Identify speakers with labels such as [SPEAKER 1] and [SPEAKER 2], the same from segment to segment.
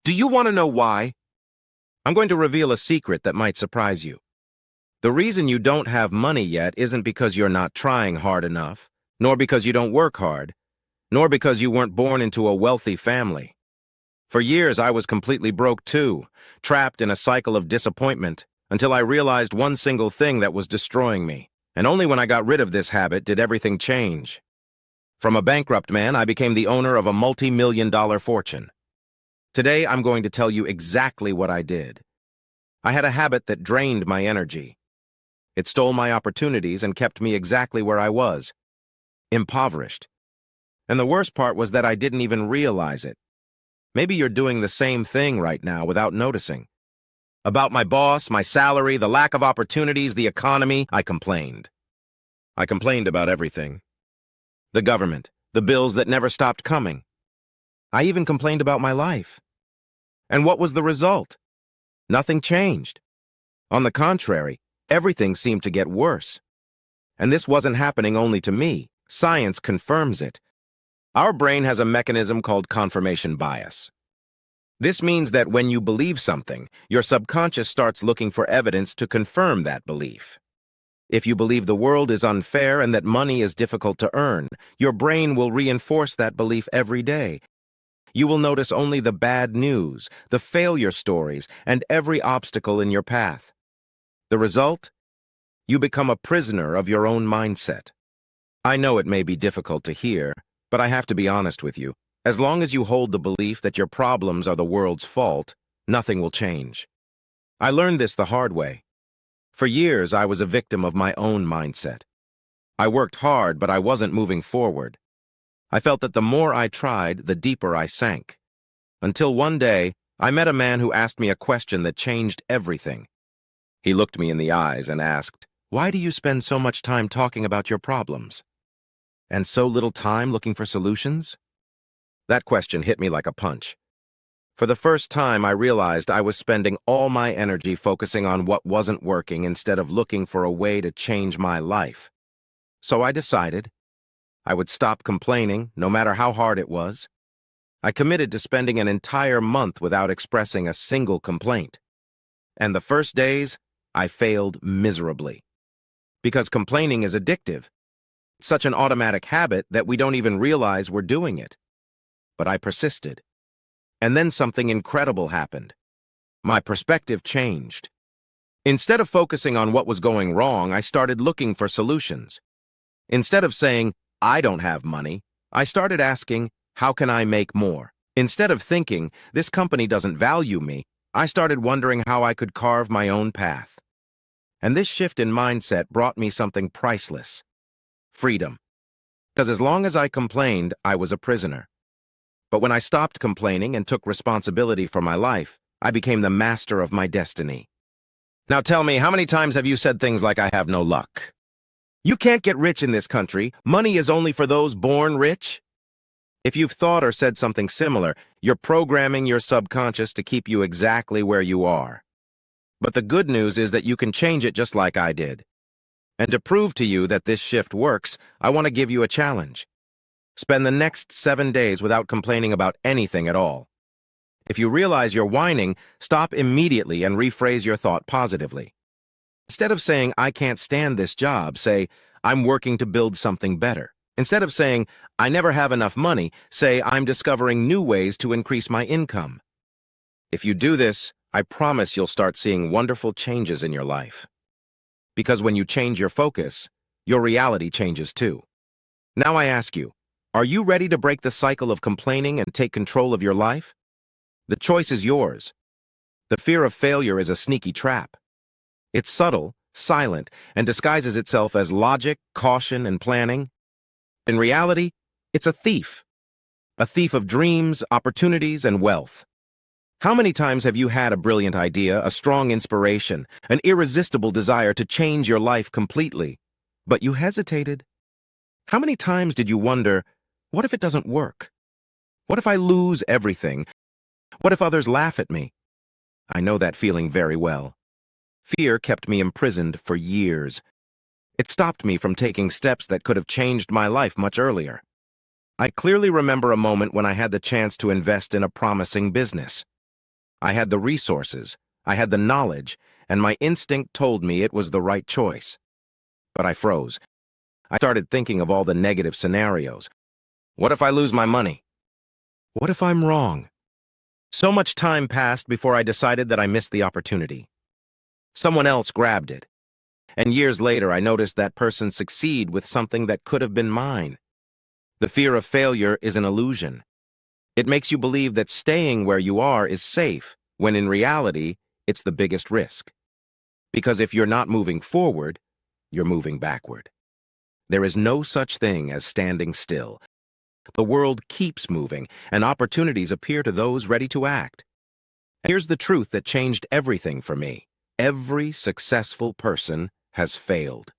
[SPEAKER 1] Do you want to know why? I'm going to reveal a secret that might surprise you. The reason you don't have money yet isn't because you're not trying hard enough, nor because you don't work hard, nor because you weren't born into a wealthy family. For years, I was completely broke too, trapped in a cycle of disappointment, until I realized one single thing that was destroying me. And only when I got rid of this habit did everything change. From a bankrupt man, I became the owner of a multi-million-dollar fortune. Today, I'm going to tell you exactly what I did. I had a habit that drained my energy. It stole my opportunities and kept me exactly where I was, impoverished. And the worst part was that I didn't even realize it. Maybe you're doing the same thing right now without noticing. About my boss, my salary, the lack of opportunities, the economy, I complained. I complained about everything. The government, the bills that never stopped coming. I even complained about my life. And what was the result? Nothing changed. On the contrary, everything seemed to get worse. And this wasn't happening only to me. Science confirms it. Our brain has a mechanism called confirmation bias. This means that when you believe something, your subconscious starts looking for evidence to confirm that belief. If you believe the world is unfair and that money is difficult to earn, your brain will reinforce that belief every day. You will notice only the bad news, the failure stories, and every obstacle in your path. The result? You become a prisoner of your own mindset. I know it may be difficult to hear, but I have to be honest with you. As long as you hold the belief that your problems are the world's fault, nothing will change. I learned this the hard way. For years, I was a victim of my own mindset. I worked hard, but I wasn't moving forward. I felt that the more I tried, the deeper I sank. Until one day, I met a man who asked me a question that changed everything. He looked me in the eyes and asked, "Why do you spend so much time talking about your problems? And so little time looking for solutions?" That question hit me like a punch. For the first time, I realized I was spending all my energy focusing on what wasn't working instead of looking for a way to change my life. So I decided I would stop complaining, no matter how hard it was. I committed to spending an entire month without expressing a single complaint. And the first days, I failed miserably. Because complaining is addictive. It's such an automatic habit that we don't even realize we're doing it. But I persisted. And then something incredible happened. My perspective changed. Instead of focusing on what was going wrong, I started looking for solutions. Instead of saying, "I don't have money," I started asking, "How can I make more?" Instead of thinking, "This company doesn't value me," I started wondering how I could carve my own path. And this shift in mindset brought me something priceless: freedom. Because as long as I complained, I was a prisoner. But when I stopped complaining and took responsibility for my life, I became the master of my destiny. Now tell me, how many times have you said things like, "I have no luck"? "You can't get rich in this country. Money is only for those born rich"? If you've thought or said something similar, you're programming your subconscious to keep you exactly where you are. But the good news is that you can change it just like I did. And to prove to you that this shift works, I want to give you a challenge. Spend the next 7 days without complaining about anything at all. If you realize you're whining, stop immediately and rephrase your thought positively. Instead of saying, "I can't stand this job," say, "I'm working to build something better." Instead of saying, "I never have enough money," say, "I'm discovering new ways to increase my income." If you do this, I promise you'll start seeing wonderful changes in your life. Because when you change your focus, your reality changes too. Now I ask you, are you ready to break the cycle of complaining and take control of your life? The choice is yours. The fear of failure is a sneaky trap. It's subtle, silent, and disguises itself as logic, caution, and planning. In reality, it's a thief of dreams, opportunities, and wealth. How many times have you had a brilliant idea, a strong inspiration, an irresistible desire to change your life completely, but you hesitated? How many times did you wonder, what if it doesn't work? What if I lose everything? What if others laugh at me? I know that feeling very well. Fear kept me imprisoned for years. It stopped me from taking steps that could have changed my life much earlier. I clearly remember a moment when I had the chance to invest in a promising business. I had the resources, I had the knowledge, and my instinct told me it was the right choice. But I froze. I started thinking of all the negative scenarios. What if I lose my money? What if I'm wrong? So much time passed before I decided that I missed the opportunity. Someone else grabbed it. And years later, I noticed that person succeed with something that could have been mine. The fear of failure is an illusion. It makes you believe that staying where you are is safe, when in reality, it's the biggest risk. Because if you're not moving forward, you're moving backward. There is no such thing as standing still. The world keeps moving, and opportunities appear to those ready to act. And here's the truth that changed everything for me. Every successful person has failed.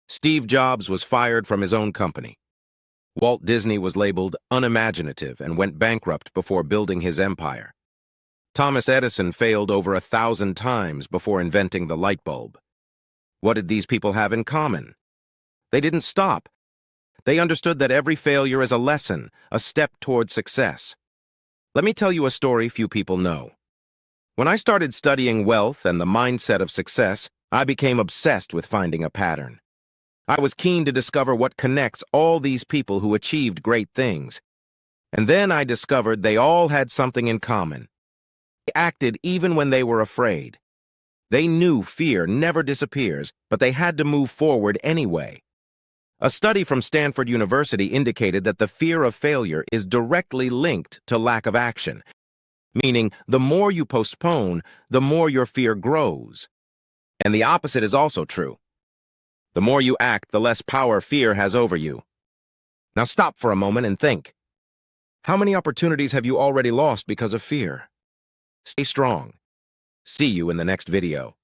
[SPEAKER 1] Steve Jobs was fired from his own company. Walt Disney was labeled unimaginative and went bankrupt before building his empire. Thomas Edison failed over 1,000 times before inventing the light bulb. What did these people have in common? They didn't stop. They understood that every failure is a lesson, a step toward success. Let me tell you a story few people know. When I started studying wealth and the mindset of success, I became obsessed with finding a pattern. I was keen to discover what connects all these people who achieved great things. And then I discovered they all had something in common. They acted even when they were afraid. They knew fear never disappears, but they had to move forward anyway. A study from Stanford University indicated that the fear of failure is directly linked to lack of action, meaning the more you postpone, the more your fear grows. And the opposite is also true. The more you act, the less power fear has over you. Now stop for a moment and think. How many opportunities have you already lost because of fear? Stay strong. See you in the next video.